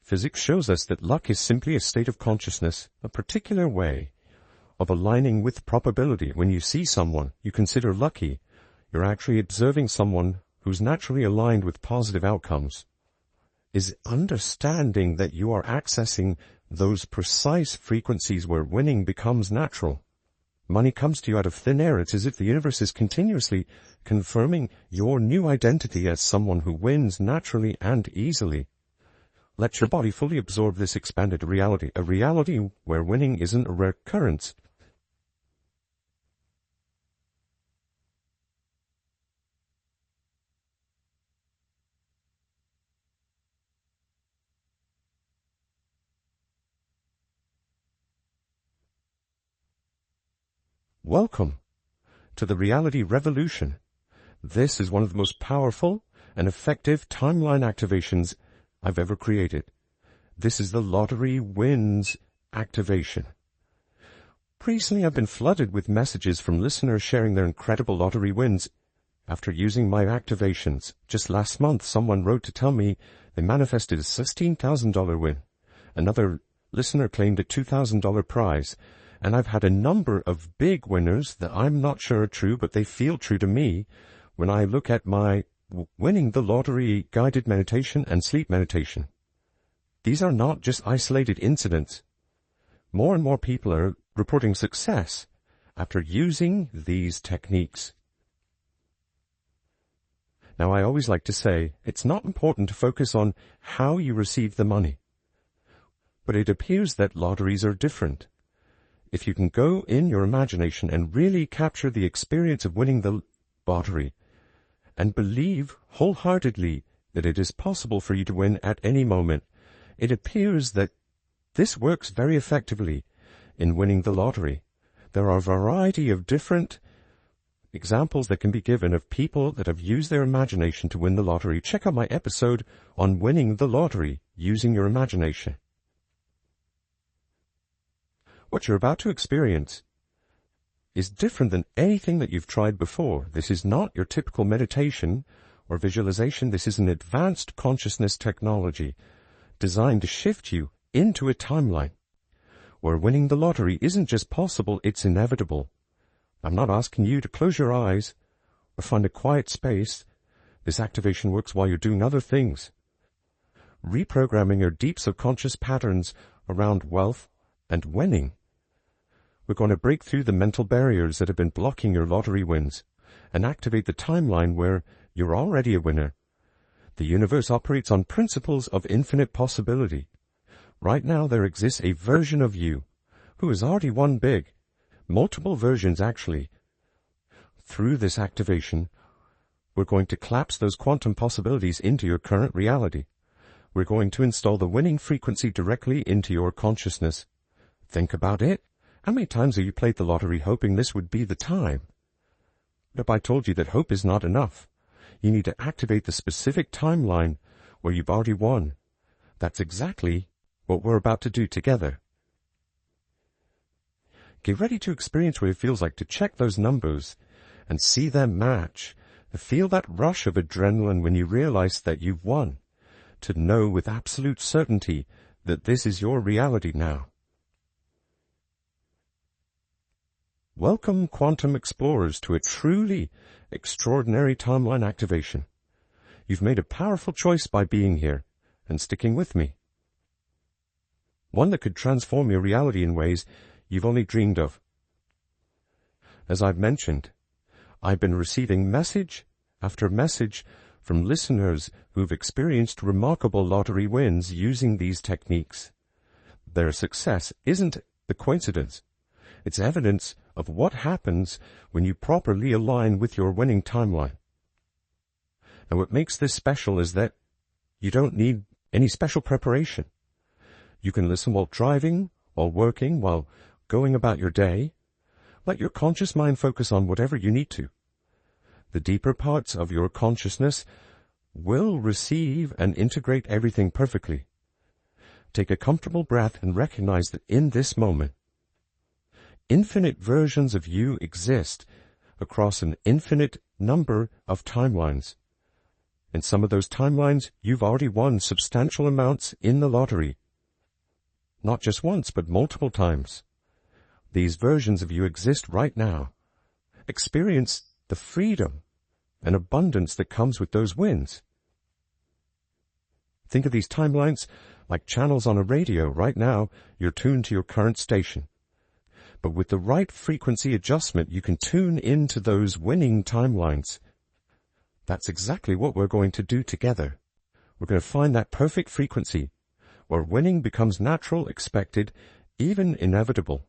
Physics shows us that luck is simply a state of consciousness, a particular way of aligning with probability. When you see someone you consider lucky, you're actually observing someone who's naturally aligned with positive outcomes. Is understanding that you are accessing those precise frequencies where winning becomes natural. Money comes to you out of thin air. It's as if the universe is continuously confirming your new identity as someone who wins naturally and easily. Let your body fully absorb this expanded reality, a reality where winning isn't a recurrence. Welcome to the reality revolution. This is one of the most powerful and effective timeline activations I've ever created. This is the lottery wins activation. Recently, I've been flooded with messages from listeners sharing their incredible lottery wins after using my activations. Just last month, someone wrote to tell me they manifested a $16,000 win. Another listener claimed a $2,000 prize. And I've had a number of big winners that I'm not sure are true, but they feel true to me when I look at my winning the lottery guided meditation and sleep meditation. These are not just isolated incidents. More and more people are reporting success after using these techniques. Now, I always like to say, it's not important to focus on how you receive the money, but it appears that lotteries are different. If you can go in your imagination and really capture the experience of winning the lottery and believe wholeheartedly that it is possible for you to win at any moment, it appears that this works very effectively in winning the lottery. There are a variety of different examples that can be given of people that have used their imagination to win the lottery. Check out my episode on winning the lottery using your imagination. What you're about to experience is different than anything that you've tried before. This is not your typical meditation or visualization. This is an advanced consciousness technology designed to shift you into a timeline where winning the lottery isn't just possible, it's inevitable. I'm not asking you to close your eyes or find a quiet space. This activation works while you're doing other things, reprogramming your deep subconscious patterns around wealth and winning. We're going to break through the mental barriers that have been blocking your lottery wins and activate the timeline where you're already a winner. The universe operates on principles of infinite possibility. Right now there exists a version of you who has already won big, multiple versions actually. Through this activation, we're going to collapse those quantum possibilities into your current reality. We're going to install the winning frequency directly into your consciousness. Think about it. How many times have you played the lottery hoping this would be the time? But if I told you that hope is not enough, you need to activate the specific timeline where you've already won. That's exactly what we're about to do together. Get ready to experience what it feels like to check those numbers and see them match. Feel that rush of adrenaline when you realize that you've won. To know with absolute certainty that this is your reality now. Welcome, quantum explorers, to a truly extraordinary timeline activation. You've made a powerful choice by being here and sticking with me. One that could transform your reality in ways you've only dreamed of. As I've mentioned, I've been receiving message after message from listeners who've experienced remarkable lottery wins using these techniques. Their success isn't a coincidence. It's evidence of what happens when you properly align with your winning timeline. And what makes this special is that you don't need any special preparation. You can listen while driving, while working, while going about your day. Let your conscious mind focus on whatever you need to. The deeper parts of your consciousness will receive and integrate everything perfectly. Take a comfortable breath and recognize that in this moment, infinite versions of you exist across an infinite number of timelines. In some of those timelines, you've already won substantial amounts in the lottery. Not just once, but multiple times. These versions of you exist right now. Experience the freedom and abundance that comes with those wins. Think of these timelines like channels on a radio. Right now, you're tuned to your current station. But with the right frequency adjustment, you can tune into those winning timelines. That's exactly what we're going to do together. We're going to find that perfect frequency where winning becomes natural, expected, even inevitable.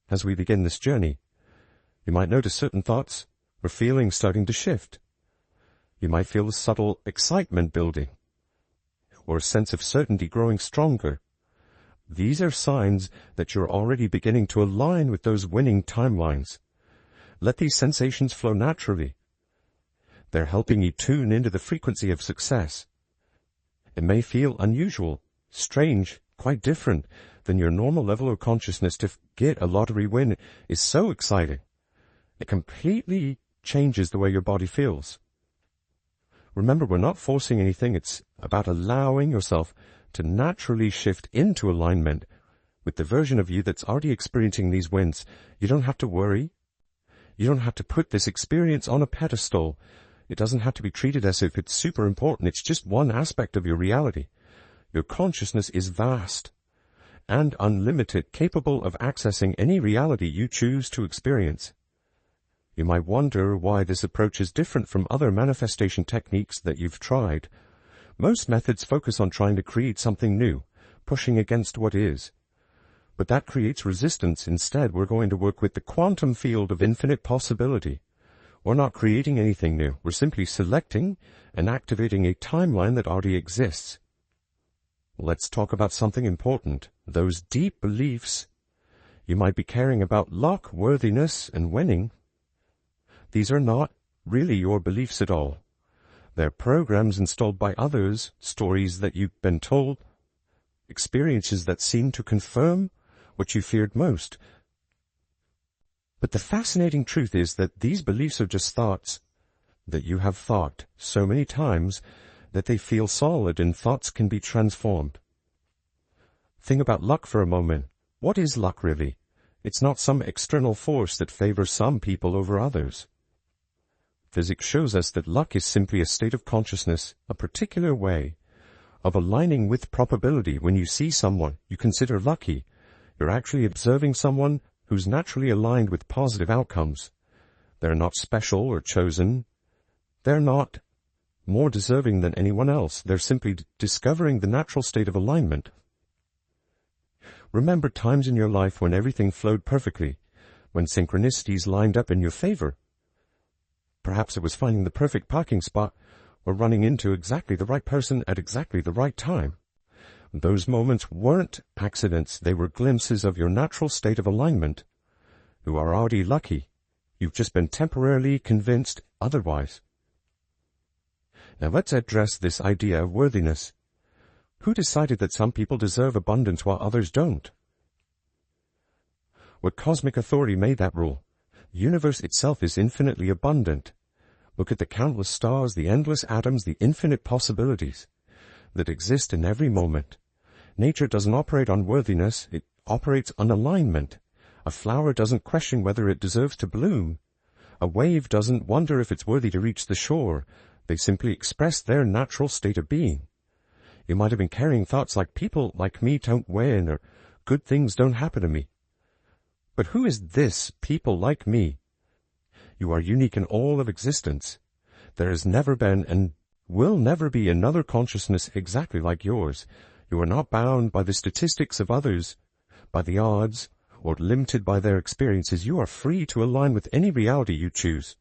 As we begin this journey, you might notice certain thoughts or feelings starting to shift. You might feel a subtle excitement building, or a sense of certainty growing stronger. These are signs that you're already beginning to align with those winning timelines. Let these sensations flow naturally. They're helping you tune into the frequency of success. It may feel unusual, strange, quite different than your normal level of consciousness. To get a lottery win is so exciting. It completely changes the way your body feels. Remember, we're not forcing anything. It's about allowing yourself to naturally shift into alignment with the version of you that's already experiencing these wins. You don't have to worry. You don't have to put this experience on a pedestal. It doesn't have to be treated as if it's super important. It's just one aspect of your reality. Your consciousness is vast and unlimited, capable of accessing any reality you choose to experience. You might wonder why this approach is different from other manifestation techniques that you've tried. Most methods focus on trying to create something new, pushing against what is. But that creates resistance. Instead, we're going to work with the quantum field of infinite possibility. We're not creating anything new. We're simply selecting and activating a timeline that already exists. Let's talk about something important. Those deep beliefs. You might be caring about luck, worthiness, and winning. These are not really your beliefs at all. They're programs installed by others, stories that you've been told, experiences that seem to confirm what you feared most. But the fascinating truth is that these beliefs are just thoughts that you have thought so many times that they feel solid, and thoughts can be transformed. Think about luck for a moment. What is luck really? It's not some external force that favors some people over others. Physics shows us that luck is simply a state of consciousness, a particular way of aligning with probability. When you see someone you consider lucky, you're actually observing someone who's naturally aligned with positive outcomes. They're not special or chosen. They're not more deserving than anyone else. They're simply discovering the natural state of alignment. Remember times in your life when everything flowed perfectly, when synchronicities lined up in your favor. Perhaps it was finding the perfect parking spot or running into exactly the right person at exactly the right time. Those moments weren't accidents. They were glimpses of your natural state of alignment. You are already lucky. You've just been temporarily convinced otherwise. Now let's address this idea of worthiness. Who decided that some people deserve abundance while others don't? What cosmic authority made that rule? The universe itself is infinitely abundant. Look at the countless stars, the endless atoms, the infinite possibilities that exist in every moment. Nature doesn't operate on worthiness, it operates on alignment. A flower doesn't question whether it deserves to bloom. A wave doesn't wonder if it's worthy to reach the shore. They simply express their natural state of being. You might have been carrying thoughts like people like me don't win, or good things don't happen to me. But who is this people like me? You are unique in all of existence. There has never been and will never be another consciousness exactly like yours. You are not bound by the statistics of others, by the odds, or limited by their experiences. You are free to align with any reality you choose.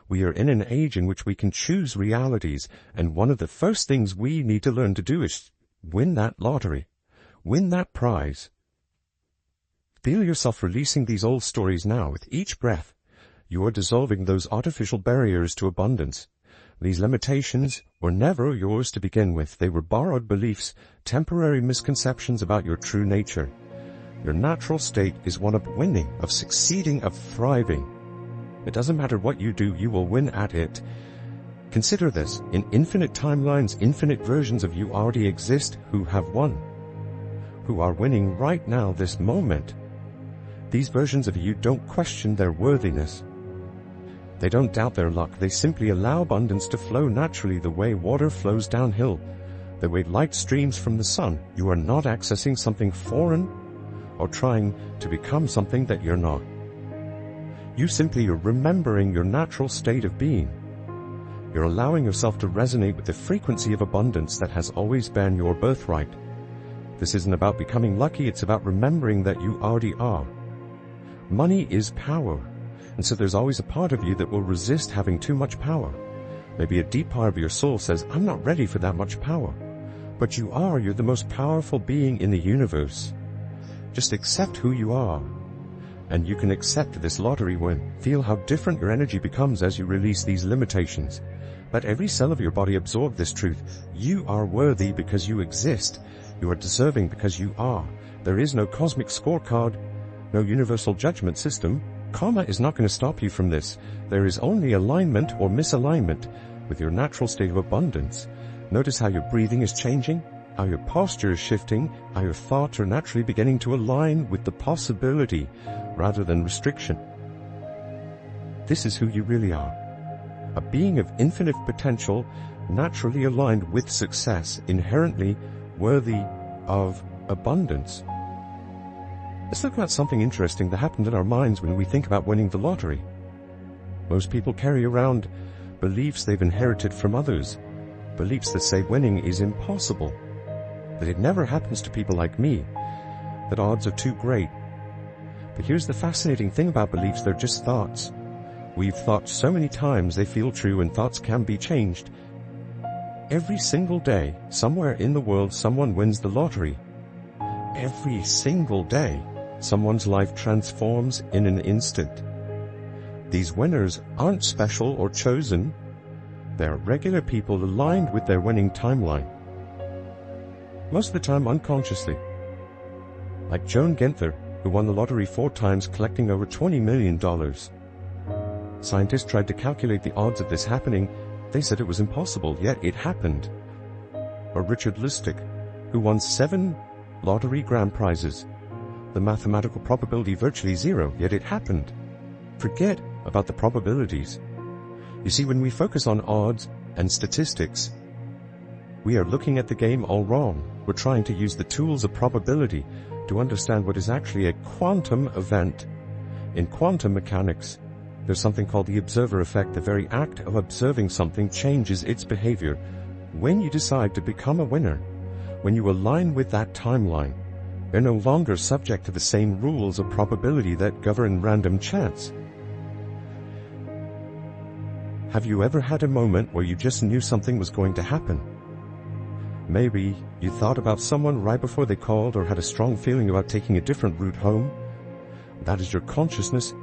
We are in an age in which we can choose realities, and one of the first things we need to learn to do is win that lottery, win that prize. Feel yourself releasing these old stories now. With each breath, you are dissolving those artificial barriers to abundance. These limitations were never yours to begin with. They were borrowed beliefs, temporary misconceptions about your true nature. Your natural state is one of winning, of succeeding, of thriving. It doesn't matter what you do, you will win at it. Consider this. In infinite timelines, infinite versions of you already exist who have won, who are winning right now, this moment. These versions of you don't question their worthiness. They don't doubt their luck. They simply allow abundance to flow naturally the way water flows downhill, the way light streams from the sun. You are not accessing something foreign or trying to become something that you're not. You simply are remembering your natural state of being. You're allowing yourself to resonate with the frequency of abundance that has always been your birthright. This isn't about becoming lucky, it's about remembering that you already are. Money is power, and so there's always a part of you that will resist having too much power. Maybe a deep part of your soul says, I'm not ready for that much power. But you are. You're the most powerful being in the universe. Just accept who you are, and you can accept this lottery win. Feel how different your energy becomes as you release these limitations. Let every cell of your body absorb this truth. You are worthy because you exist. You are deserving because you are. There is no cosmic scorecard, no universal judgment system. Karma is not going to stop you from this. There is only alignment or misalignment with your natural state of abundance. Notice how your breathing is changing, how your posture is shifting, how your thoughts are naturally beginning to align with the possibility rather than restriction. This is who you really are. A being of infinite potential, naturally aligned with success, inherently worthy of abundance. Let's look at something interesting that happened in our minds when we think about winning the lottery. Most people carry around beliefs they've inherited from others, beliefs that say winning is impossible, that it never happens to people like me, that odds are too great. But here's the fascinating thing about beliefs, they're just thoughts. We've thought so many times they feel true, and thoughts can be changed. Every single day, somewhere in the world, someone wins the lottery. Every single day, someone's life transforms in an instant. These winners aren't special or chosen. They're regular people aligned with their winning timeline. Most of the time unconsciously. Like Joan Ginther, who won the lottery 4 times, collecting over $20 million. Scientists tried to calculate the odds of this happening. They said it was impossible, yet it happened. Or Richard Lustig, who won 7 lottery grand prizes. The mathematical probability virtually 0, yet it happened. Forget about the probabilities. You see, when we focus on odds and statistics, we are looking at the game all wrong. We're trying to use the tools of probability to understand what is actually a quantum event. In quantum mechanics, there's something called the observer effect. The very act of observing something changes its behavior. When you decide to become a winner, when you align with that timeline, you're no longer subject to the same rules of probability that govern random chance. Have you ever had a moment where you just knew something was going to happen? Maybe you thought about someone right before they called, or had a strong feeling about taking a different route home. That is your consciousness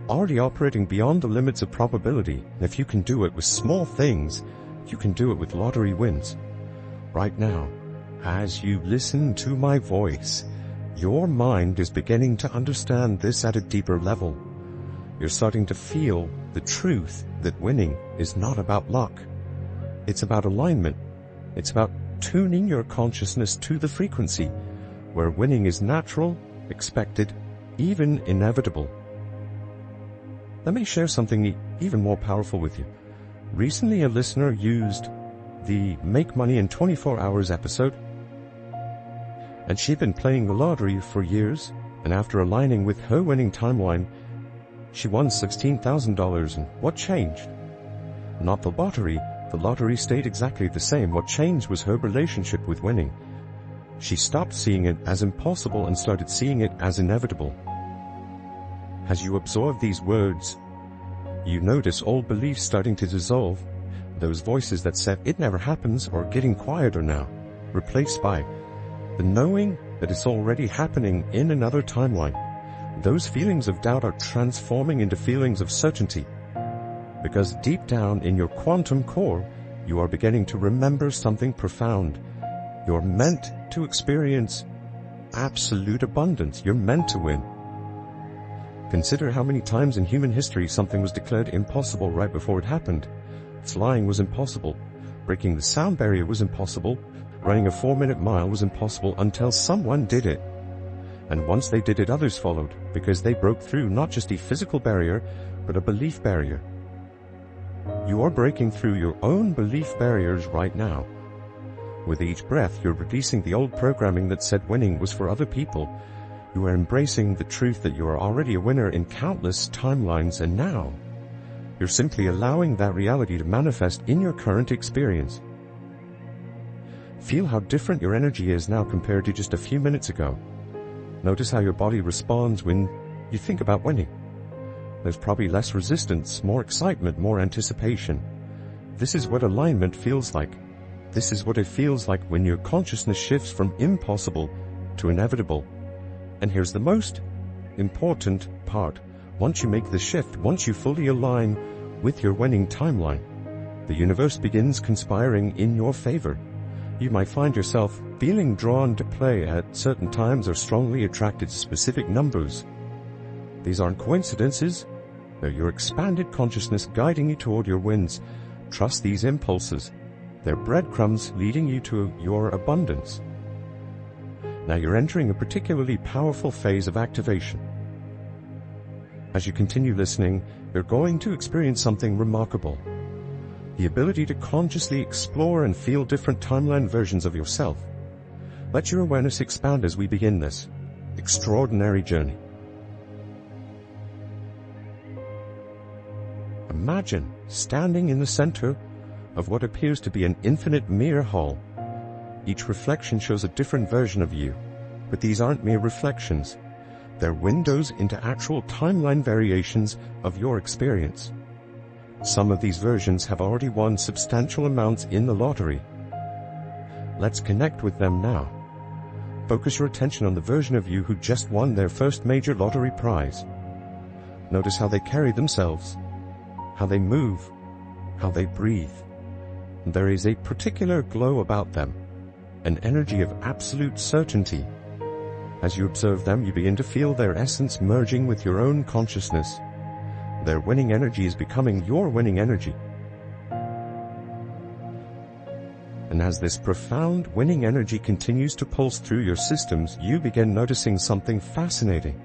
already operating beyond the limits of probability. And if you can do it with small things, you can do it with lottery wins. Right now, as you listen to my voice, your mind is beginning to understand this at a deeper level. You're starting to feel the truth that winning is not about luck. It's about alignment. It's about tuning your consciousness to the frequency where winning is natural, expected, even inevitable. Let me share something even more powerful with you. Recently, a listener used the Make Money in 24 Hours episode, and she'd been playing the lottery for years, and after aligning with her winning timeline, she won $16,000. And what changed? Not the lottery. The lottery stayed exactly the same. What changed was her relationship with winning. She stopped seeing it as impossible and started seeing it as inevitable. As you absorb these words, you notice old beliefs starting to dissolve. Those voices that said it never happens or getting quieter now, replaced by the knowing that it's already happening in another timeline. Those feelings of doubt are transforming into feelings of certainty, because deep down in your quantum core, you are beginning to remember something profound. You're meant to experience absolute abundance. You're meant to win. Consider how many times in human history something was declared impossible right before it happened. Flying was impossible. Breaking the sound barrier was impossible. Running a 4-minute mile was impossible until someone did it. And once they did it, others followed, because they broke through not just a physical barrier, but a belief barrier. You are breaking through your own belief barriers right now. With each breath, you're releasing the old programming that said winning was for other people. You are embracing the truth that you are already a winner in countless timelines, and now you're simply allowing that reality to manifest in your current experience. Feel how different your energy is now compared to just a few minutes ago. Notice how your body responds when you think about winning. There's probably less resistance, more excitement, more anticipation. This is what alignment feels like. This is what it feels like when your consciousness shifts from impossible to inevitable. And here's the most important part. Once you make the shift, once you fully align with your winning timeline, the universe begins conspiring in your favor. You might find yourself feeling drawn to play at certain times or strongly attracted to specific numbers. These aren't coincidences. They're your expanded consciousness guiding you toward your wins. Trust these impulses. They're breadcrumbs leading you to your abundance. Now you're entering a particularly powerful phase of activation. As you continue listening, you're going to experience something remarkable. The ability to consciously explore and feel different timeline versions of yourself. Let your awareness expand as we begin this extraordinary journey. Imagine standing in the center of what appears to be an infinite mirror hall. Each reflection shows a different version of you, but these aren't mere reflections. They're windows into actual timeline variations of your experience. Some of these versions have already won substantial amounts in the lottery. Let's connect with them now. Focus your attention on the version of you who just won their first major lottery prize. Notice how they carry themselves, how they move, how they breathe. There is a particular glow about them, an energy of absolute certainty. As you observe them, you begin to feel their essence merging with your own consciousness. Their winning energy is becoming your winning energy. And as this profound winning energy continues to pulse through your systems, you begin noticing something fascinating.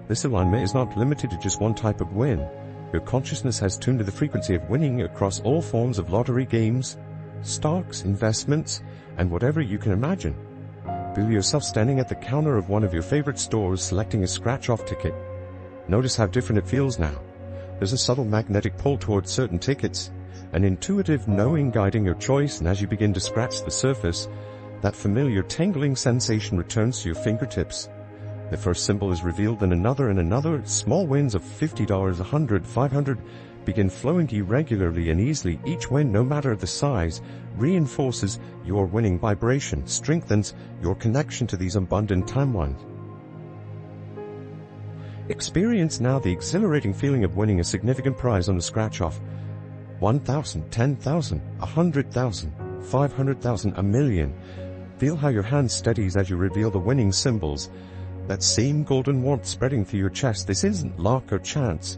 This alignment is not limited to just one type of win. Your consciousness has tuned to the frequency of winning across all forms of lottery games, stocks, investments, and whatever you can imagine. Feel yourself standing at the counter of one of your favorite stores, selecting a scratch-off ticket. Notice how different it feels now. There's a subtle magnetic pull towards certain tickets, an intuitive knowing guiding your choice, and as you begin to scratch the surface, that familiar tingling sensation returns to your fingertips. The first symbol is revealed, and another. Small wins of $50, $100, $500 begin flowing to you regularly and easily. Each win, no matter the size, reinforces your winning vibration, strengthens your connection to these abundant timelines. Experience now the exhilarating feeling of winning a significant prize on a scratch-off. 1,000, 10,000, 100,000, 500,000, a million. Feel how your hand steadies as you reveal the winning symbols. That same golden warmth spreading through your chest. This isn't luck or chance.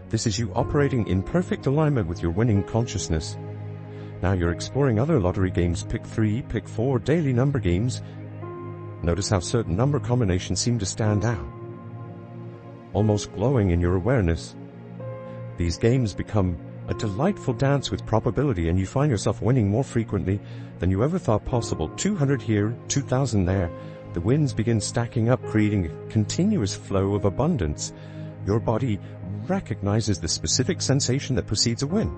This is you operating in perfect alignment with your winning consciousness. Now you're exploring other lottery games. Pick 3, pick 4, daily number games. Notice how certain number combinations seem to stand out, almost glowing in your awareness. These games become a delightful dance with probability, and you find yourself winning more frequently than you ever thought possible. 200 here, 2,000 there. The wins begin stacking up, creating a continuous flow of abundance. Your body recognizes the specific sensation that precedes a win.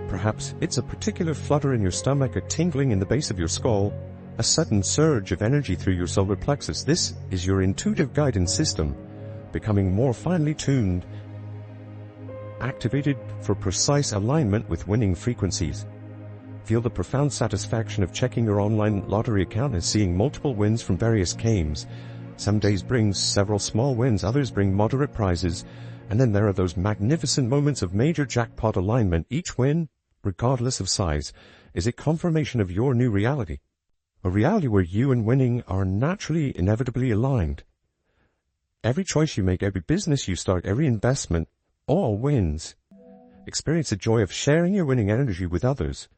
Perhaps it's a particular flutter in your stomach, a tingling in the base of your skull, a sudden surge of energy through your solar plexus. This is your intuitive guidance system, becoming more finely tuned, activated for precise alignment with winning frequencies. Feel the profound satisfaction of checking your online lottery account and seeing multiple wins from various games. Some days bring several small wins, others bring moderate prizes, and then there are those magnificent moments of major jackpot alignment. Each win, regardless of size, is a confirmation of your new reality. A reality where you and winning are naturally, inevitably aligned. Every choice you make, every business you start, every investment, all wins. Experience the joy of sharing your winning energy with others.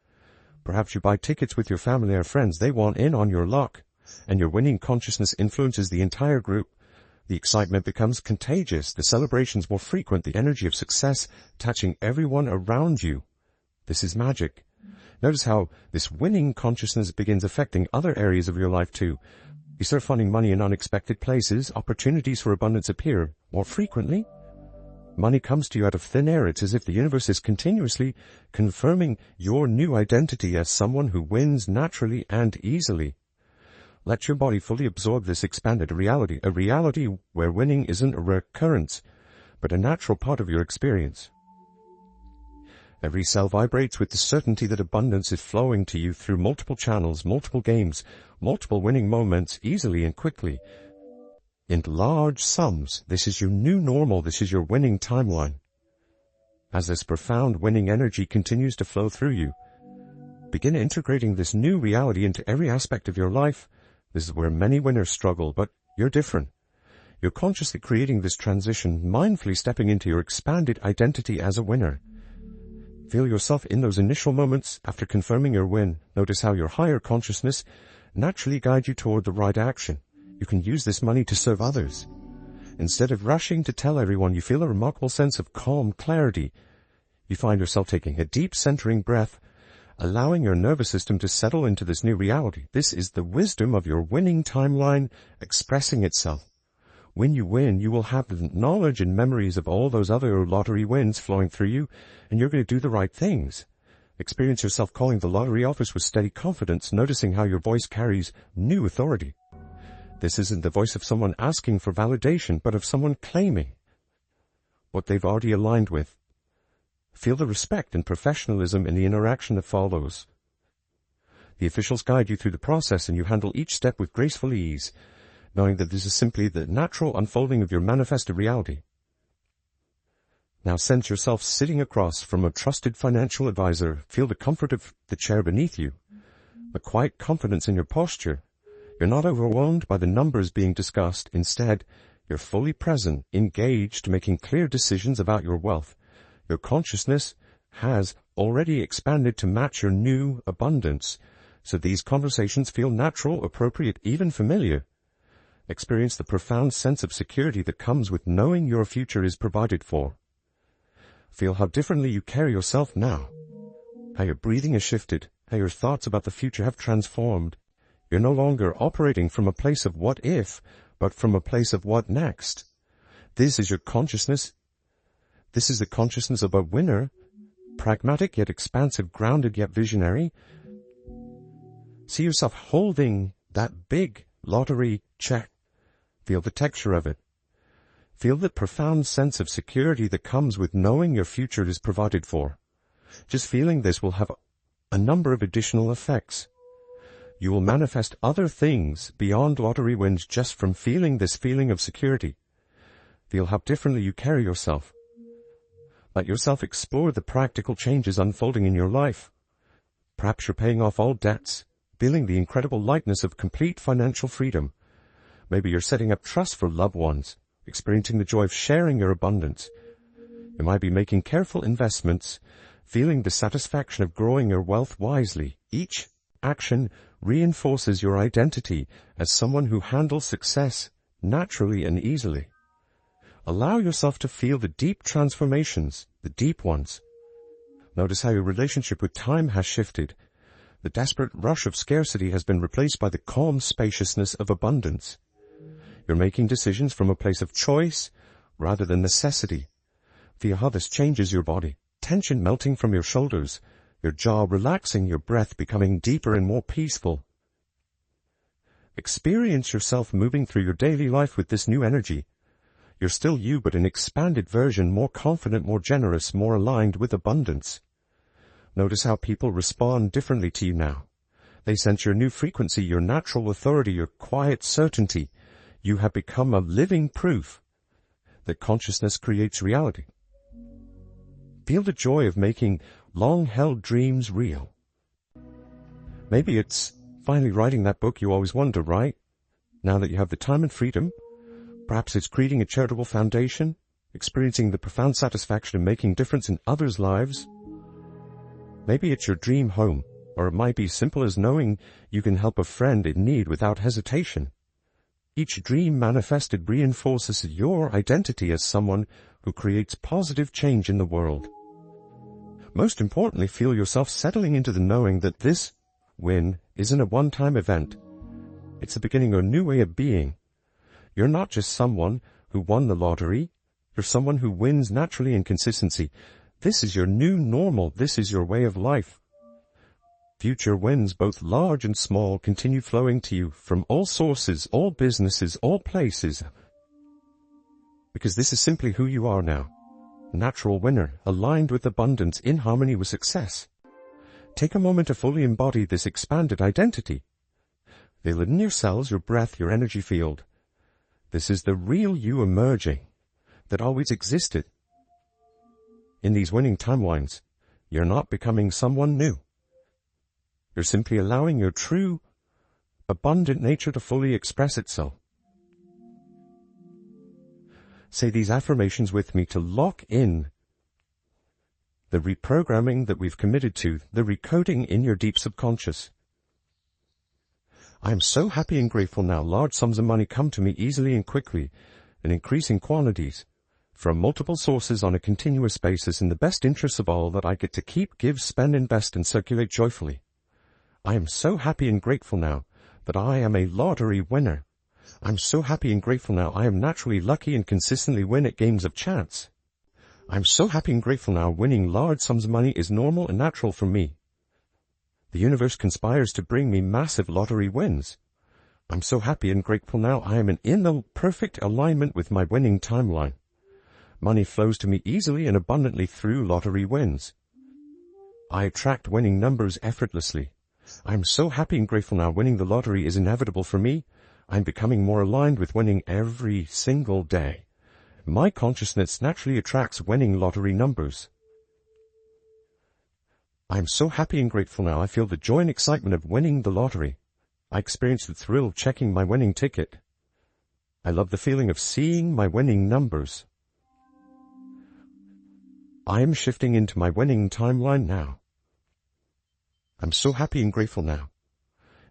Perhaps you buy tickets with your family or friends. They want in on your luck, and your winning consciousness influences the entire group. The excitement becomes contagious, the celebrations more frequent, the energy of success touching everyone around you. This is magic. Notice how this winning consciousness begins affecting other areas of your life too. You start finding money in unexpected places, opportunities for abundance appear more frequently. Money comes to you out of thin air. It's as if the universe is continuously confirming your new identity as someone who wins naturally and easily. Let your body fully absorb this expanded reality, a reality where winning isn't a recurrence, but a natural part of your experience. Every cell vibrates with the certainty that abundance is flowing to you through multiple channels, multiple games, multiple winning moments, easily and quickly. In large sums, this is your new normal, this is your winning timeline. As this profound winning energy continues to flow through you, begin integrating this new reality into every aspect of your life. This is where many winners struggle, but you're different. You're consciously creating this transition, mindfully stepping into your expanded identity as a winner. Feel yourself in those initial moments after confirming your win. Notice how your higher consciousness naturally guides you toward the right action. You can use this money to serve others. Instead of rushing to tell everyone, you feel a remarkable sense of calm clarity. You find yourself taking a deep centering breath, allowing your nervous system to settle into this new reality. This is the wisdom of your winning timeline expressing itself. When you win, you will have the knowledge and memories of all those other lottery wins flowing through you, and you're going to do the right things. Experience yourself calling the lottery office with steady confidence, noticing how your voice carries new authority. This isn't the voice of someone asking for validation, but of someone claiming what they've already aligned with. Feel the respect and professionalism in the interaction that follows. The officials guide you through the process, and you handle each step with graceful ease, knowing that this is simply the natural unfolding of your manifested reality. Now sense yourself sitting across from a trusted financial advisor. Feel the comfort of the chair beneath you, a quiet confidence in your posture. You're not overwhelmed by the numbers being discussed. Instead, you're fully present, engaged, making clear decisions about your wealth. Your consciousness has already expanded to match your new abundance, so these conversations feel natural, appropriate, even familiar. Experience the profound sense of security that comes with knowing your future is provided for. Feel how differently you carry yourself now, how your breathing has shifted, how your thoughts about the future have transformed. You're no longer operating from a place of what if, but from a place of what next. This is your consciousness. This is the consciousness of a winner, pragmatic yet expansive, grounded yet visionary. See yourself holding that big lottery check. Feel the texture of it. Feel the profound sense of security that comes with knowing your future is provided for. Just feeling this will have a number of additional effects. You will manifest other things beyond lottery wins just from feeling this feeling of security. Feel how differently you carry yourself. Let yourself explore the practical changes unfolding in your life. Perhaps you're paying off all debts, feeling the incredible lightness of complete financial freedom. Maybe you're setting up trust for loved ones, experiencing the joy of sharing your abundance. You might be making careful investments, feeling the satisfaction of growing your wealth wisely. Each action reinforces your identity as someone who handles success naturally and easily. Allow yourself to feel the deep transformations, the deep ones. Notice how your relationship with time has shifted. The desperate rush of scarcity has been replaced by the calm spaciousness of abundance. You're making decisions from a place of choice rather than necessity. Feel how this changes your body. Tension melting from your shoulders, your jaw relaxing, your breath becoming deeper and more peaceful. Experience yourself moving through your daily life with this new energy. You're still you, but an expanded version, more confident, more generous, more aligned with abundance. Notice how people respond differently to you now. They sense your new frequency, your natural authority, your quiet certainty. You have become a living proof that consciousness creates reality. Feel the joy of making long-held dreams real. Maybe it's finally writing that book you always wanted to write, now that you have the time and freedom. Perhaps it's creating a charitable foundation, experiencing the profound satisfaction of making a difference in others' lives. Maybe it's your dream home, or it might be simple as knowing you can help a friend in need without hesitation. Each dream manifested reinforces your identity as someone who creates positive change in the world. Most importantly, feel yourself settling into the knowing that this win isn't a one-time event. It's the beginning of a new way of being. You're not just someone who won the lottery. You're someone who wins naturally in consistency. This is your new normal. This is your way of life. Future wins, both large and small, continue flowing to you from all sources, all businesses, all places. Because this is simply who you are now. A natural winner, aligned with abundance, in harmony with success. Take a moment to fully embody this expanded identity. Feel it in your cells, your breath, your energy field. This is the real you emerging that always existed. In these winning timelines, you're not becoming someone new. You're simply allowing your true, abundant nature to fully express itself. Say these affirmations with me to lock in the reprogramming that we've committed to, the recoding in your deep subconscious. I am so happy and grateful now. Large sums of money come to me easily and quickly in increasing quantities from multiple sources on a continuous basis in the best interests of all that I get to keep, give, spend, invest, and circulate joyfully. I am so happy and grateful now that I am a lottery winner. I'm so happy and grateful now I am naturally lucky and consistently win at games of chance. I'm so happy and grateful now winning large sums of money is normal and natural for me. The universe conspires to bring me massive lottery wins. I'm so happy and grateful now I am in the perfect alignment with my winning timeline. Money flows to me easily and abundantly through lottery wins. I attract winning numbers effortlessly. I'm so happy and grateful now winning the lottery is inevitable for me. I'm becoming more aligned with winning every single day. My consciousness naturally attracts winning lottery numbers. I'm so happy and grateful now I feel the joy and excitement of winning the lottery. I experience the thrill of checking my winning ticket. I love the feeling of seeing my winning numbers. I am shifting into my winning timeline now. I'm so happy and grateful now.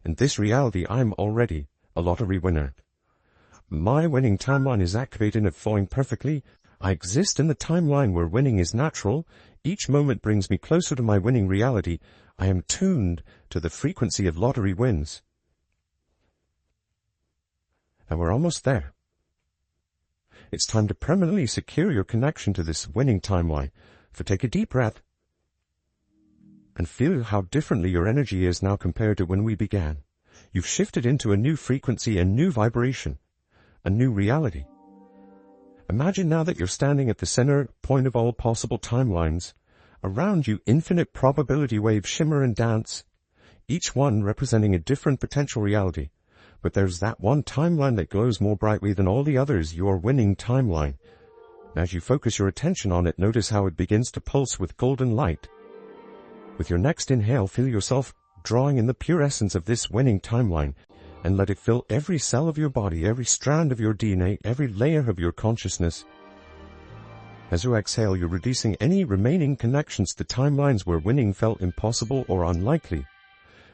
In this reality, I'm already a lottery winner. My winning timeline is activated and flowing perfectly. I exist in the timeline where winning is natural. Each moment brings me closer to my winning reality. I am tuned to the frequency of lottery wins. And we're almost there. It's time to permanently secure your connection to this winning timeline. So take a deep breath and feel how differently your energy is now compared to when we began. You've shifted into a new frequency, a new vibration, a new reality. Imagine now that you're standing at the center point of all possible timelines. Around you, infinite probability waves shimmer and dance, each one representing a different potential reality. But there's that one timeline that glows more brightly than all the others, your winning timeline. As you focus your attention on it, notice how it begins to pulse with golden light. With your next inhale, feel yourself drawing in the pure essence of this winning timeline, and let it fill every cell of your body, every strand of your DNA, every layer of your consciousness. As you exhale, you're reducing any remaining connections to timelines where winning felt impossible or unlikely.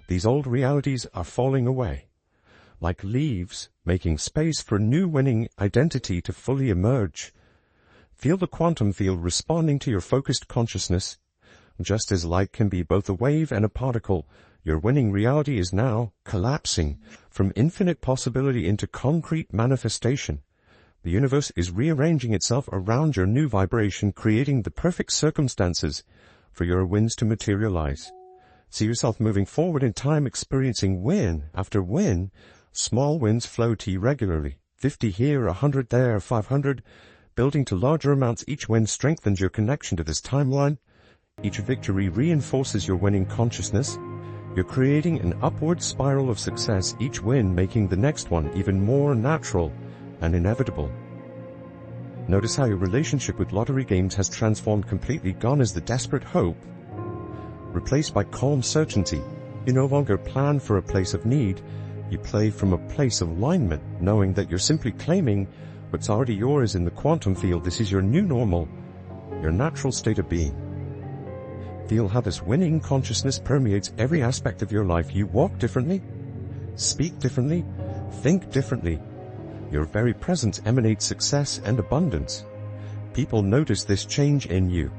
These old realities are falling away, like leaves, making space for new winning identity to fully emerge. Feel the quantum field responding to your focused consciousness. Just as light can be both a wave and a particle, your winning reality is now collapsing from infinite possibility into concrete manifestation. The universe is rearranging itself around your new vibration, creating the perfect circumstances for your wins to materialize. See yourself moving forward in time, experiencing win after win. Small wins flow to you regularly. 50 here, 100 there, 500. Building to larger amounts, each win strengthens your connection to this timeline. Each victory reinforces your winning consciousness. You're creating an upward spiral of success, each win making the next one even more natural and inevitable. Notice how your relationship with lottery games has transformed completely. Gone is the desperate hope, replaced by calm certainty. You no longer plan for a place of need. You play from a place of alignment, knowing that you're simply claiming what's already yours in the quantum field. This is your new normal, your natural state of being. Feel how this winning consciousness permeates every aspect of your life. You walk differently, speak differently, think differently. Your very presence emanates success and abundance. People notice this change in you.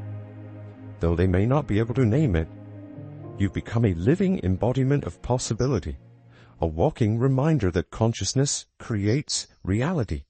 Though they may not be able to name it, you've become a living embodiment of possibility, a walking reminder that consciousness creates reality.